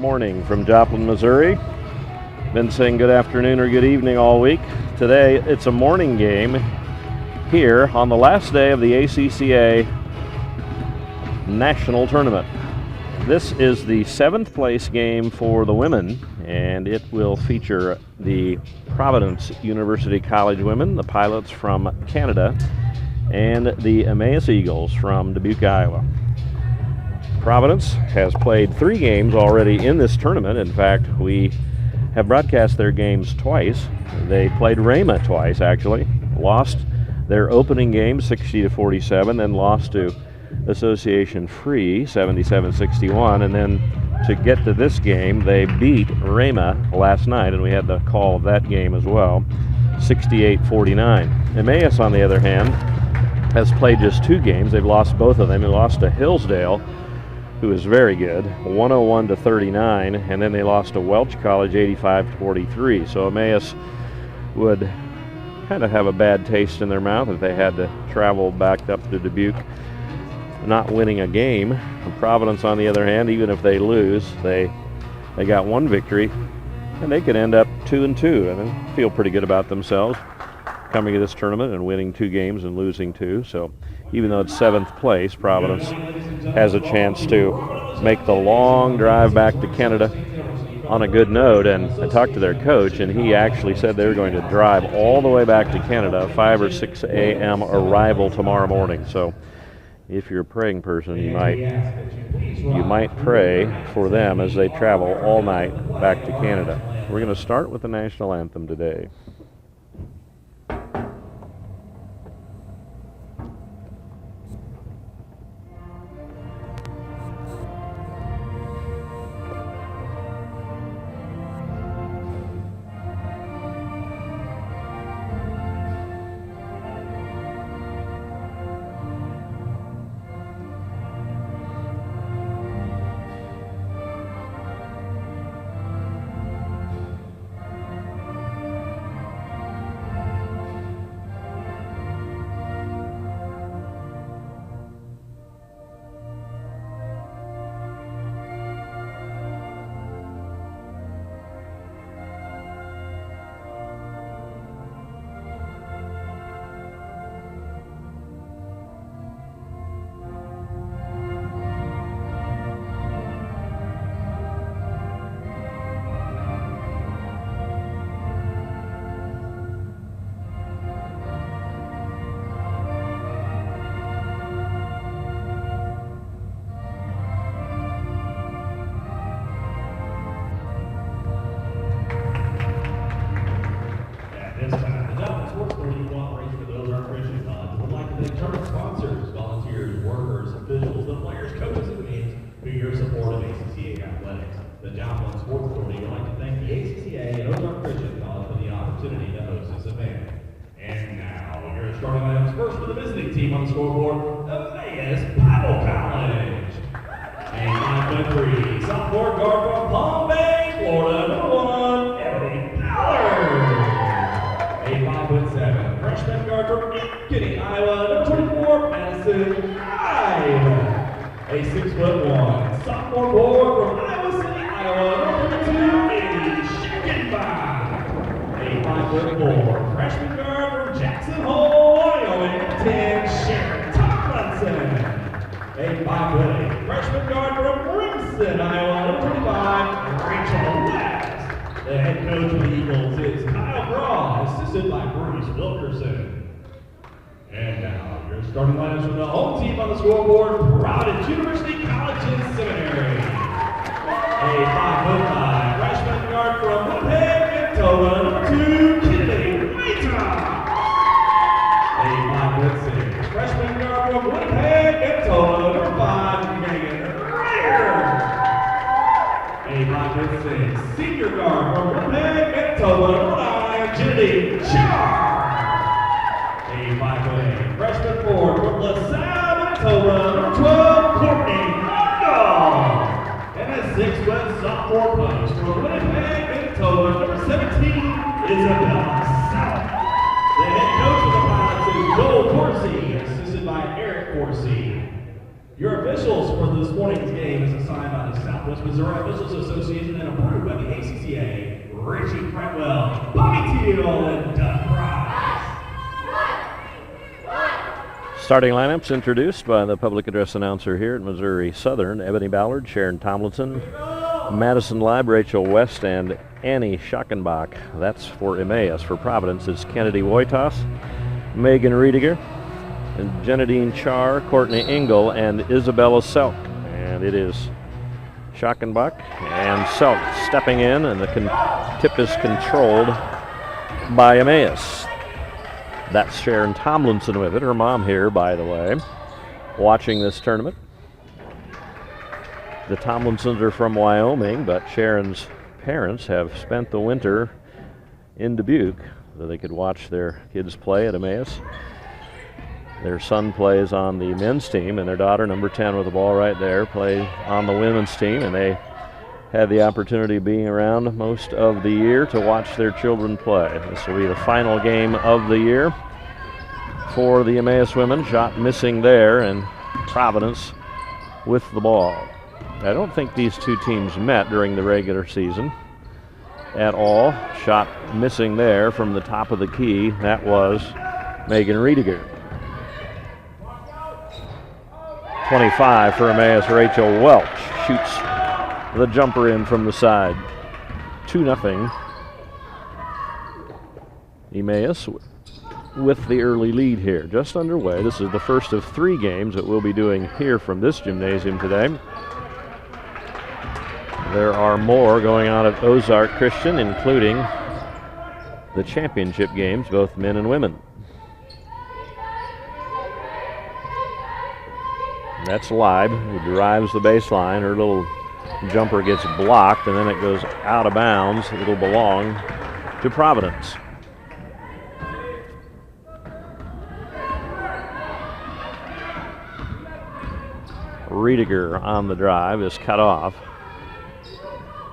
morning from Joplin, Missouri. Been saying good afternoon or good evening all week. Today it's a morning game here on the last day of the ACCA National Tournament. This is the 7th place game for the women, and it will feature the Providence University College women, the Pilots from Canada, and the Emmaus Eagles from Dubuque, Iowa. Providence has played 3 games already in this tournament. In fact, we have broadcast their games twice. They played Rhema twice, actually. Lost their opening game 60-47, then lost to Association Free 77-61, and then to get to this game, they beat Rhema last night, and we had the call of that game as well, 68-49. Emmaus, on the other hand, has played just 2 games. They've lost both of them. They lost to Hillsdale, who is very good, 101-39, and then they lost to Welch College 85-43. So Emmaus would kind of have a bad taste in their mouth if they had to travel back up to Dubuque not winning a game. Providence, on the other hand, even if they lose, they got 1 victory, and they could end up 2-2 and feel pretty good about themselves coming to this tournament and winning 2 games and losing 2. So even though it's 7th place, Providence has a chance to make the long drive back to Canada on a good note. And I talked to their coach, and he actually said they were going to drive all the way back to Canada, 5 or 6 a.m. arrival tomorrow morning. So if you're a praying person, you might pray for them as they travel all night back to Canada. We're going to start with the national anthem today. Starting lineups from the home team on the scoreboard, Providence University College and Seminary. A 5'5" freshman guard from Winnipeg, Manitoba, number 2, Kennedy Waiter. A 5'6" freshman guard from Winnipeg, Manitoba, number 5, Megan Ryder. A 5'6" senior guard from Winnipeg, Manitoba, number 9, Kennedy Char. A 5'8" freshman forward from LaSalle, Manitoba, number 12, Courtney Rundle. And a 6' sophomore post from Winnipeg, Manitoba, number 17, Isabella South. The head coach of the Pilots is Joel Corsi, assisted by Eric Corsi. Your official officials for this morning's game is assigned by the Southwest Missouri Officials Association and approved by the ACCA. Richie Brentwell, Bobby Teal, and Doug Price. Starting lineups introduced by the public address announcer here at Missouri Southern: Ebony Ballard, Sharon Tomlinson, Madison Libe, Rachel West, and Annie Schackenbach. That's for Emmaus. For Providence, it's Kennedy Woitas, Megan Riediger, and Jenadine Char, Courtney Engel, and Isabella Selk. And it is Schackenbach and Selk stepping in, and the tip is controlled by Emmaus. That's Sharon Tomlinson with it. Her mom here, by the way, watching this tournament. The Tomlinsons are from Wyoming, but Sharon's parents have spent the winter in Dubuque so they could watch their kids play at Emmaus. Their son plays on the men's team, and their daughter, number 10 with the ball right there, plays on the women's team, and they had the opportunity of being around most of the year to watch their children play. This will be the final game of the year for the Emmaus women. Shot missing there, and Providence with the ball. I don't think these two teams met during the regular season at all. Shot missing there from the top of the key. That was Megan Riediger. 25 for Emmaus. Rachel Welch shoots the jumper in from the side. 2-0. Emmaus with the early lead here. Just underway. This is the first of 3 games that we'll be doing here from this gymnasium today. There are more going on at Ozark Christian, including the championship games, both men and women. That's Libe, who drives the baseline. Her little jumper gets blocked, and then it goes out of bounds. It'll belong to Providence. Riediger on the drive is cut off,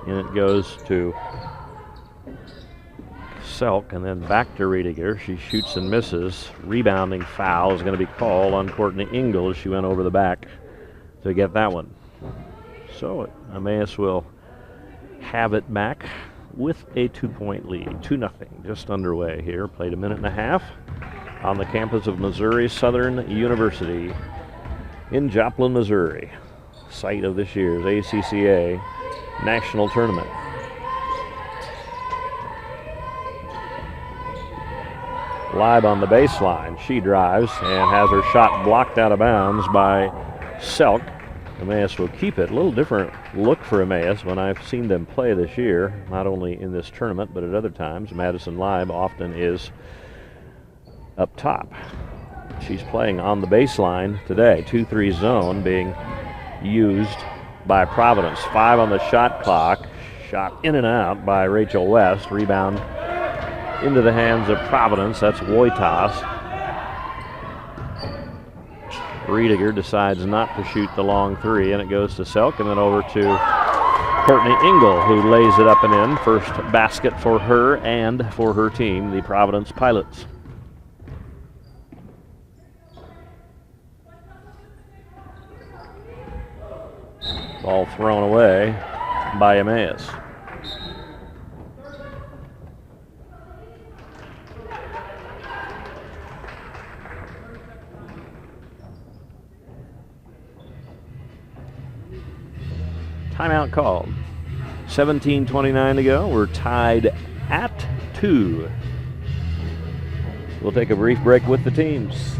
and it goes to Selk, and then back to Riediger. She shoots and misses. Rebounding foul is going to be called on Courtney Engel as she went over the back to get that one. So Emmaus will have it back with a 2-point lead. 2-0, just underway here. Played a minute and a half on the campus of Missouri Southern University in Joplin, Missouri, site of this year's ACCA National Tournament. Libe on the baseline. She drives and has her shot blocked out of bounds by Selk. Emmaus will keep it. A little different look for Emmaus when I've seen them play this year, not only in this tournament but at other times. Madison Libe often is up top. She's playing on the baseline today. 2-3 zone being used by Providence. 5 on the shot clock. Shot in and out by Rachel West. Rebound into the hands of Providence. That's Woitas. Riediger decides not to shoot the long 3, and it goes to Selk, and then over to Courtney Engel, who lays it up and in. First basket for her and for her team, the Providence Pilots. Ball thrown away by Emmaus. Timeout called. 17:29 to go. We're tied at 2. We'll take a brief break with the teams.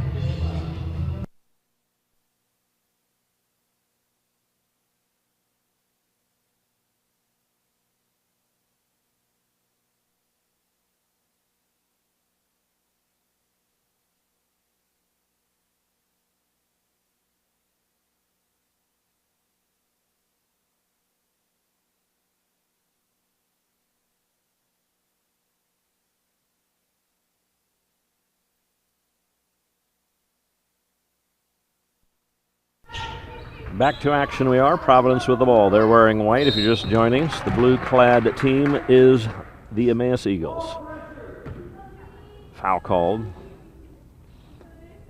Back to action we are. Providence with the ball. They're wearing white if you're just joining us. The blue-clad team is the Emmaus Eagles. Foul called.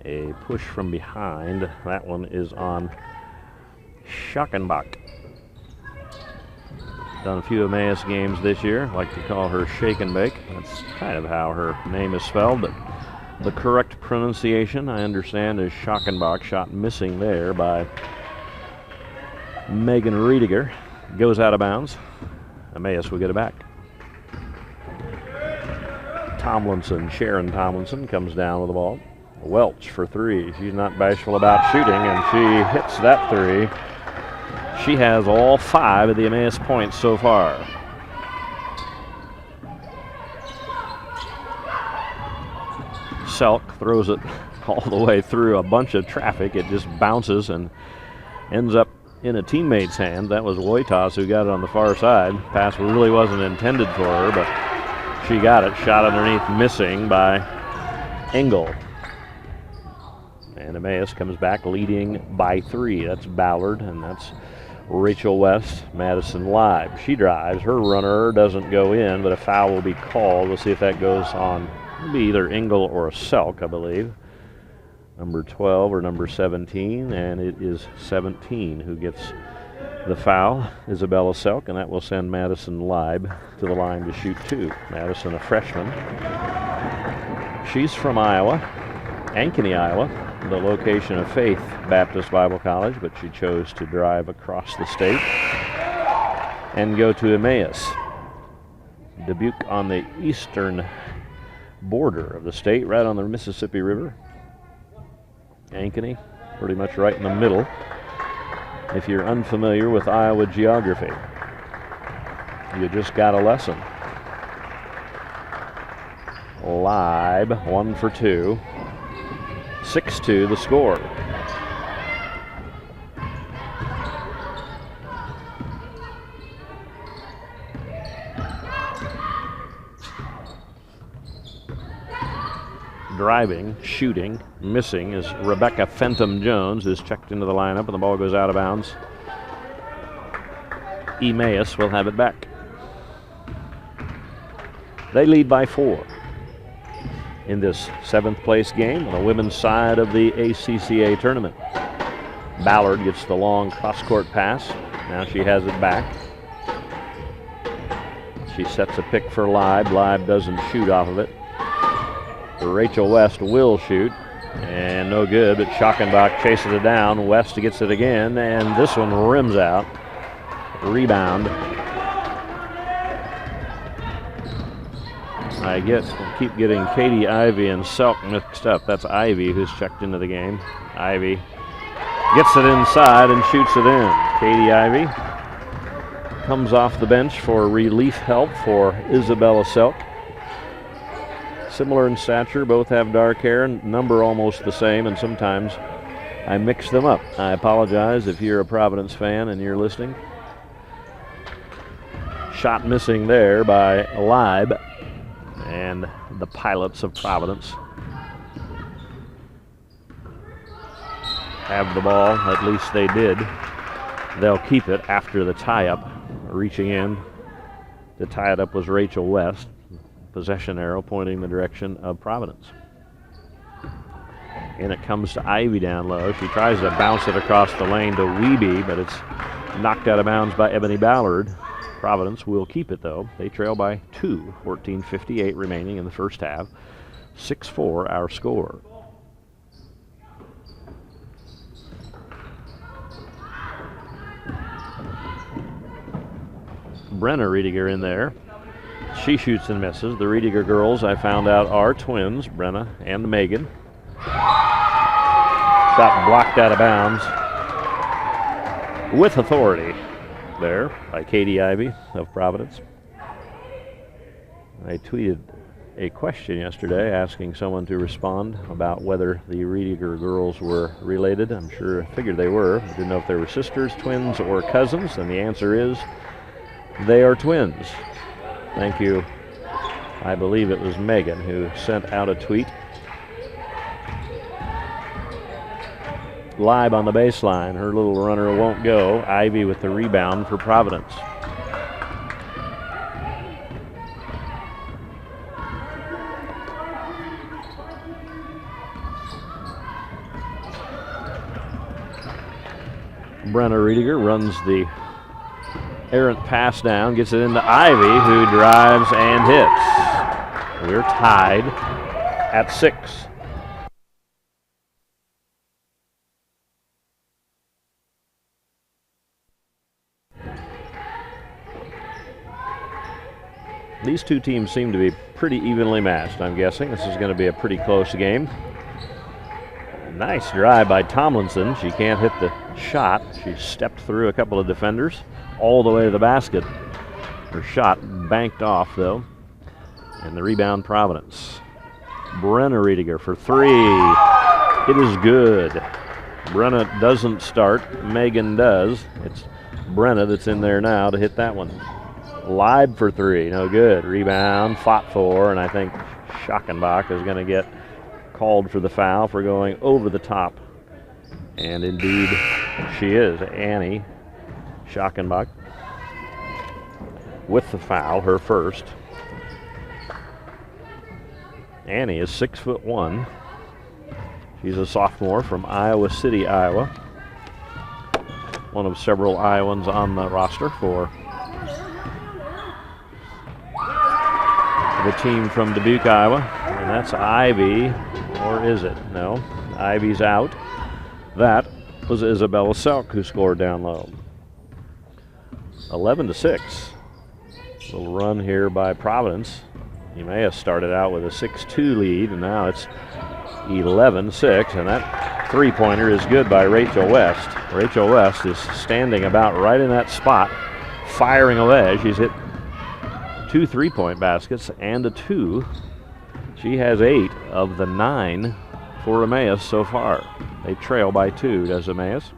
A push from behind. That one is on Schackenbach. Done a few Emmaus games this year. I like to call her Shake and Bake. That's kind of how her name is spelled, but the correct pronunciation, I understand, is Schackenbach. Shot missing there by Megan Riediger. Goes out of bounds. Emmaus will get it back. Sharon Tomlinson comes down with the ball. Welch for three. She's not bashful about shooting, and she hits that three. She has all 5 of the Emmaus points so far. Selk throws it all the way through a bunch of traffic. It just bounces and ends up in a teammate's hand. That was Wojtas who got it on the far side. Pass really wasn't intended for her, but she got it. Shot underneath, missing by Engel. And Emmaus comes back leading by 3. That's Ballard, and that's Rachel West. Madison Live. She drives. Her runner doesn't go in, but a foul will be called. We'll see if that goes on. It'll be either Engel or a Selk, I believe. Number 12 or number 17, and it is 17 who gets the foul, Isabella Selk, and that will send Madison Live to the line to shoot 2. Madison, a freshman. She's from Iowa, Ankeny, Iowa, the location of Faith Baptist Bible College, but she chose to drive across the state and go to Emmaus. Dubuque on the eastern border of the state, right on the Mississippi River. Ankeny, pretty much right in the middle, if you're unfamiliar with Iowa geography. You just got a lesson. Live, 1 for 2. 6-2 the score. Driving, shooting, missing is Rebecca Fenton Jones, who's checked into the lineup, and the ball goes out of bounds. Emmaus will have it back. They lead by 4 in this 7th place game on the women's side of the ACCA tournament. Ballard gets the long cross-court pass. Now she has it back. She sets a pick for Live. Live doesn't shoot off of it. Rachel West will shoot, and no good, but Schackenbach chases it down. West gets it again, and this one rims out. Rebound. I keep getting Katie Ivy and Selk mixed up. That's Ivy who's checked into the game. Ivy gets it inside and shoots it in. Katie Ivy comes off the bench for relief help for Isabella Selk. Similar in stature, both have dark hair, and number almost the same, and sometimes I mix them up. I apologize if you're a Providence fan and you're listening. Shot missing there by Leib and the Pilots of Providence have the ball, at least they did. They'll keep it after the tie-up. Reaching in to tie it up was Rachel West. Possession arrow pointing the direction of Providence. And it comes to Ivy down low. She tries to bounce it across the lane to Wiebe, but it's knocked out of bounds by Ebony Ballard. Providence will keep it, though. They trail by 2, 14:58 remaining in the first half. 6-4 our score. Brenna Riediger in there. She shoots and misses. The Riediger girls, I found out, are twins, Brenna and Megan. Shot blocked out of bounds with authority there by Katie Ivy of Providence. I tweeted a question yesterday asking someone to respond about whether the Riediger girls were related. I'm sure, I figured they were. I didn't know if they were sisters, twins, or cousins, and the answer is they are twins. Thank you. I believe it was Megan who sent out a tweet. Live on the baseline. Her little runner won't go. Ivy with the rebound for Providence. Brenna Riediger runs the errant pass down, gets it into Ivy, who drives and hits. We're tied at 6. These two teams seem to be pretty evenly matched, I'm guessing. This is going to be a pretty close game. Nice drive by Tomlinson. She can't hit the shot. She stepped through a couple of defenders all the way to the basket. Her shot banked off, though. And the rebound, Providence. Brenna Riediger for 3. It is good. Brenna doesn't start. Megan does. It's Brenna that's in there now to hit that one. Leib for 3. No good. Rebound, fought for, and I think Schockenbach is going to get called for the foul for going over the top. And indeed, she is. Annie Schockenbach with the foul, her first. Annie is 6'1". She's a sophomore from Iowa City, Iowa. One of several Iowans on the roster for the team from Dubuque, Iowa. And that's Ivy, or is it? No, Ivy's out. That was Isabella Selk who scored down low. 11-6. Little run here by Providence. Emmaus started out with a 6-2 lead, and now it's 11-6, and that three-pointer is good by Rachel West. Rachel West is standing about right in that spot, firing away. She's hit 2 3-point baskets and a 2. She has 8 of the 9 for Emmaus so far. They trail by 2, does Emmaus.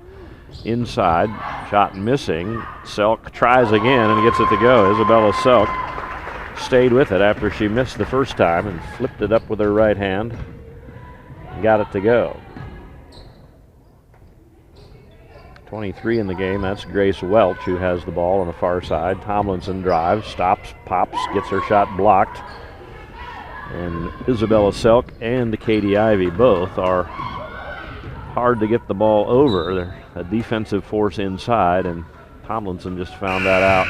Inside, shot missing. Selk tries again and gets it to go. Isabella Selk stayed with it after she missed the first time and flipped it up with her right hand and got it to go. 23 in the game, that's Grace Welch who has the ball on the far side. Tomlinson drives, stops, pops, gets her shot blocked. And Isabella Selk and Katie Ivy both are hard to get the ball over. They're a defensive force inside, and Tomlinson just found that out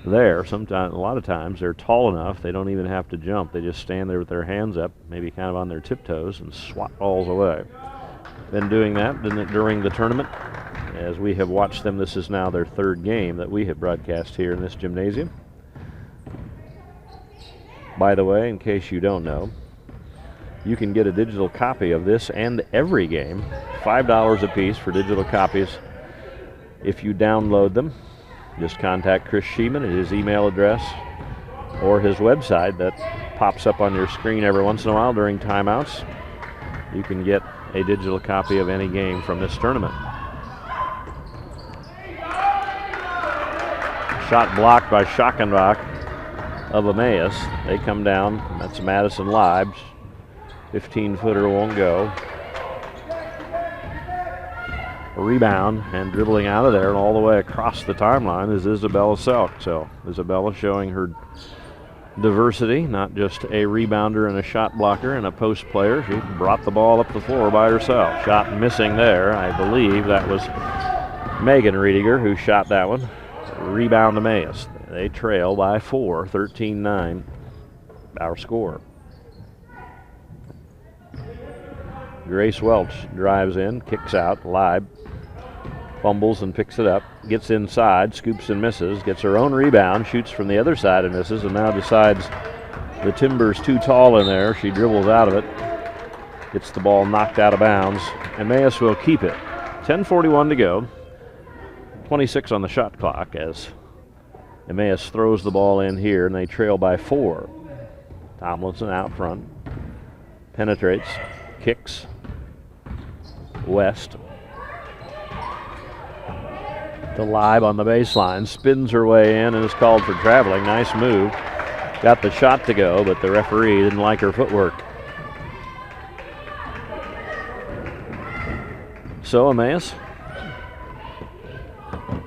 there. Sometimes, a lot of times, they're tall enough they don't even have to jump. They just stand there with their hands up, maybe kind of on their tiptoes, and swat balls away. Been doing that during the tournament. As we have watched them, this is now their 3rd game that we have broadcast here in this gymnasium. By the way, in case you don't know, you can get a digital copy of this and every game, $5 a piece for digital copies if you download them. Just contact Chris Sheeman at his email address or his website that pops up on your screen every once in a while during timeouts. You can get a digital copy of any game from this tournament. Shot blocked by Schockenbach of Emmaus. They come down. That's Madison Leibs. 15-footer won't go. A rebound and dribbling out of there and all the way across the timeline is Isabella Selk. So Isabella showing her diversity, not just a rebounder and a shot blocker and a post player. She brought the ball up the floor by herself. Shot missing there. I believe that was Megan Riediger who shot that one. Rebound Emmaus. They trail by 4, 13-9, our score. Grace Welch drives in, kicks out. Leib fumbles and picks it up, gets inside, scoops and misses, gets her own rebound, shoots from the other side and misses, and now decides the timber's too tall in there. She dribbles out of it, gets the ball knocked out of bounds. Emmaus will keep it. 10:41 to go. 26 on the shot clock as Emmaus throws the ball in here, and they trail by 4. Tomlinson out front, penetrates, kicks. West to Leib on the baseline, spins her way in and is called for traveling. Nice move. Got the shot to go, but the referee didn't like her footwork. So Emmaus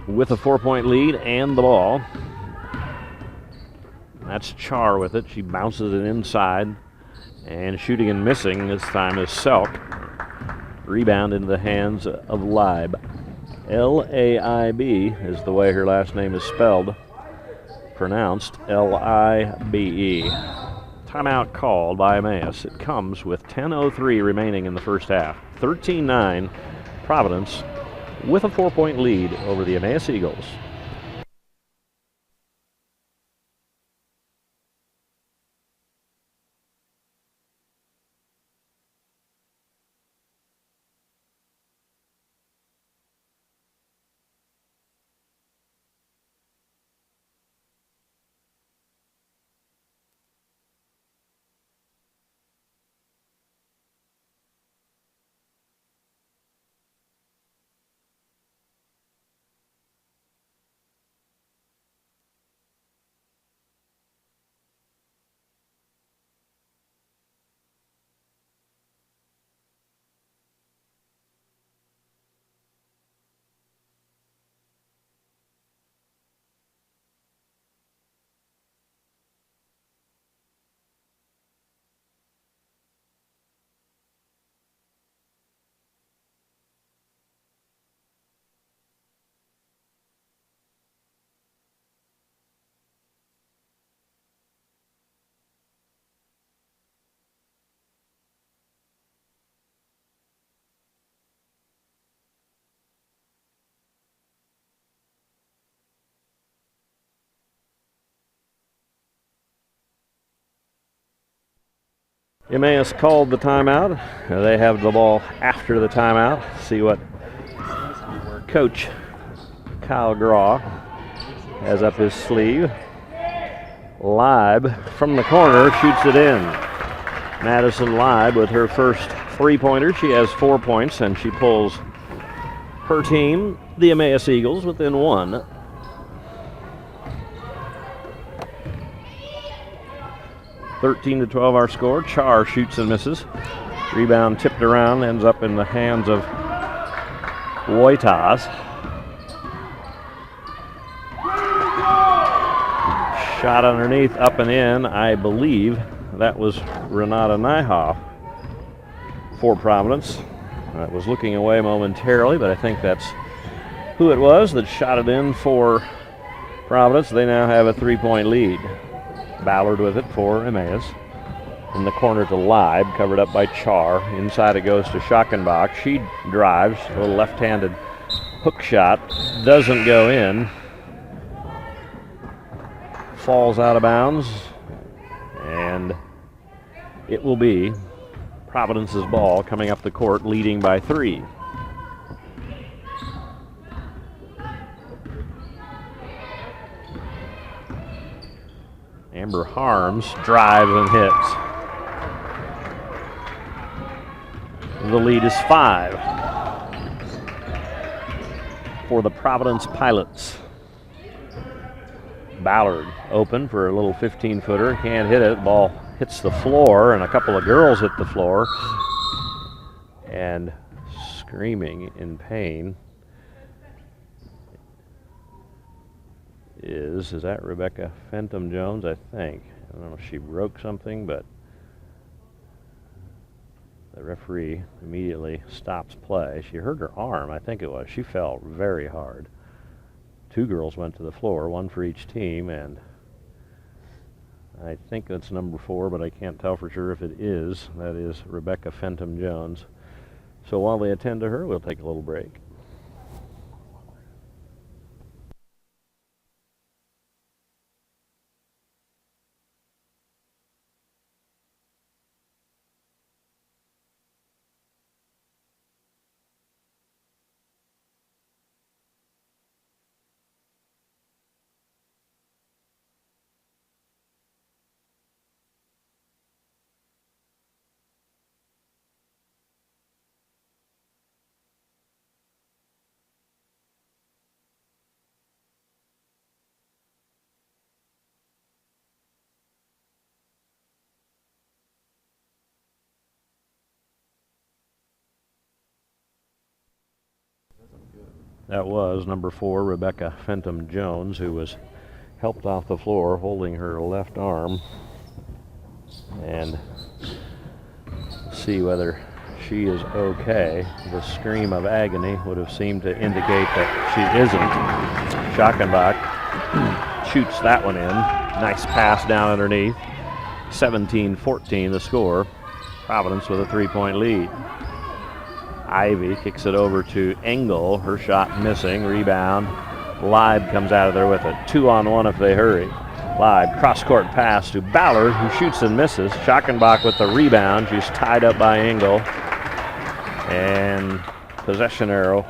with a 4-point lead and the ball. That's Char with it. She bounces it inside, and shooting and missing this time is Selk. Rebound into the hands of Leib. L-A-I-B is the way her last name is spelled, pronounced L-I-B-E. Timeout called by Emmaus. It comes with 10:03 remaining in the first half. 13-9, Providence with a 4-point lead over the Emmaus Eagles. Emmaus called the timeout. They have the ball after the timeout. See what Coach Kyle Graw has up his sleeve. Leib from the corner shoots it in. Madison Leib with her first three-pointer. She has 4 points, and she pulls her team, the Emmaus Eagles, within one. (13-12) our score. Char shoots and misses. Rebound tipped around, ends up in the hands of Wojtas. Shot underneath, up and in. I believe that was Renata Nyhoff for Providence. I was looking away momentarily, but I think that's who it was that shot it in for Providence. They now have a 3-point lead. Ballard with it for Emmaus. In the corner to Leib, covered up by Char. Inside it goes to Schackenbach. She drives, a little left-handed hook shot. Doesn't go in. Falls out of bounds. And it will be Providence's ball coming up the court, leading by 3. Amber Harms drives and hits. The lead is 5 for the Providence Pilots. Ballard open for a little 15-footer. Can't hit it. Ball hits the floor, and a couple of girls hit the floor. And screaming in pain is that Rebecca Fenton Jones, I think. I don't know if she broke something, but the referee immediately stops play. She hurt her arm, I think it was. She fell very hard. 2 girls went to the floor, 1 for each team, and I think that's number 4, but I can't tell for sure if it is. That is Rebecca Fenton Jones. So while they attend to her, we'll take a little break. That was number 4, Rebecca Fenton Jones, who was helped off the floor holding her left arm. And see whether she is okay. The scream of agony would have seemed to indicate that she isn't. Schockenbach shoots that one in. Nice pass down underneath. 17-14 the score. Providence with a 3-point lead. Ivy kicks it over to Engel. Her shot missing. Rebound. Leib comes out of there with it. 2-on-1 if they hurry. Leib, cross-court pass to Ballard, who shoots and misses. Schockenbach with the rebound. She's tied up by Engel. And possession arrow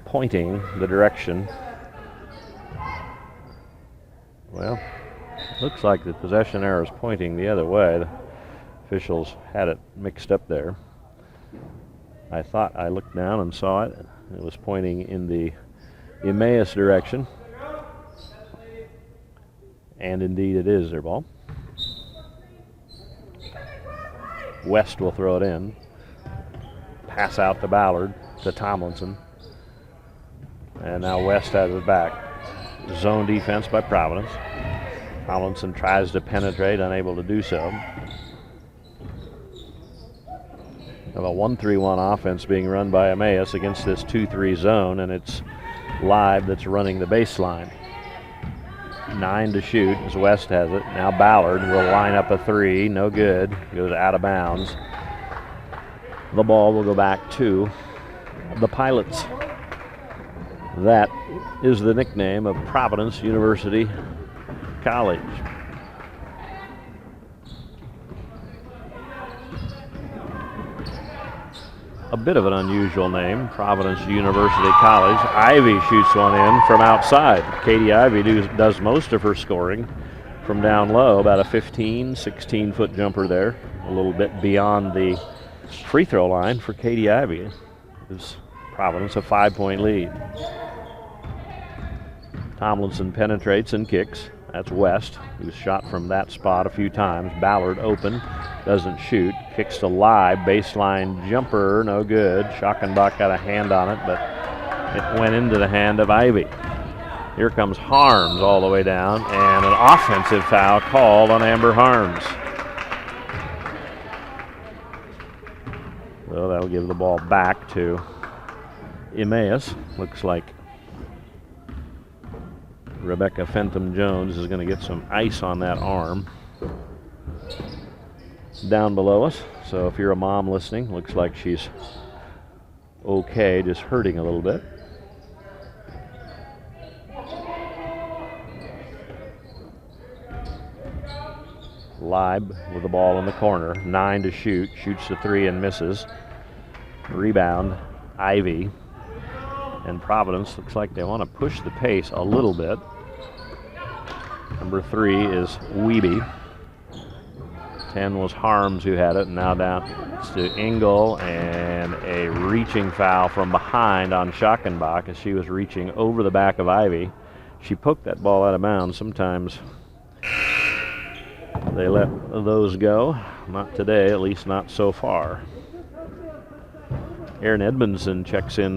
pointing the direction. Well, looks like the possession arrow is pointing the other way. The officials had it mixed up there. I thought I looked down and saw it. It was pointing in the Emmaus direction. And indeed it is their ball. West will throw it in. Pass out to Ballard, to Tomlinson. And now West has it back. Zone defense by Providence. Tomlinson tries to penetrate, unable to do so. Of a 1-3-1 offense being run by Emmaus against this 2-3 zone, and it's Leib that's running the baseline. 9 to shoot as West has it. Now Ballard will line up a 3. No good. Goes out of bounds. The ball will go back to the Pilots. That is the nickname of Providence University College. A bit of an unusual name, Providence University College. Ivy shoots one in from outside. Katie Ivy does most of her scoring from down low, about a 16-foot jumper there, a little bit beyond the free throw line for Katie Ivy. Gives Providence a 5-point lead. Tomlinson penetrates and kicks. That's West, who's shot from that spot a few times. Ballard open, doesn't shoot. Kicks to Leib, baseline jumper, no good. Schockenbach got a hand on it, but it went into the hand of Ivy. Here comes Harms all the way down, and an offensive foul called on Amber Harms. So that'll give the ball back to Emmaus. Looks like Rebecca Fenton-Jones is going to get some ice on that arm down below us. So if you're a mom listening, looks like she's okay, just hurting a little bit. Leib with the ball in the corner. 9 to shoot. Shoots the 3 and misses. Rebound, Ivy. And Providence looks like they want to push the pace a little bit. Number 3 is Wiebe. 10 was Harms who had it, and now down to Engel, and a reaching foul from behind on Schockenbach as she was reaching over the back of Ivy. She poked that ball out of bounds. Sometimes they let those go. Not today, at least not so far. Aaron Edmondson checks in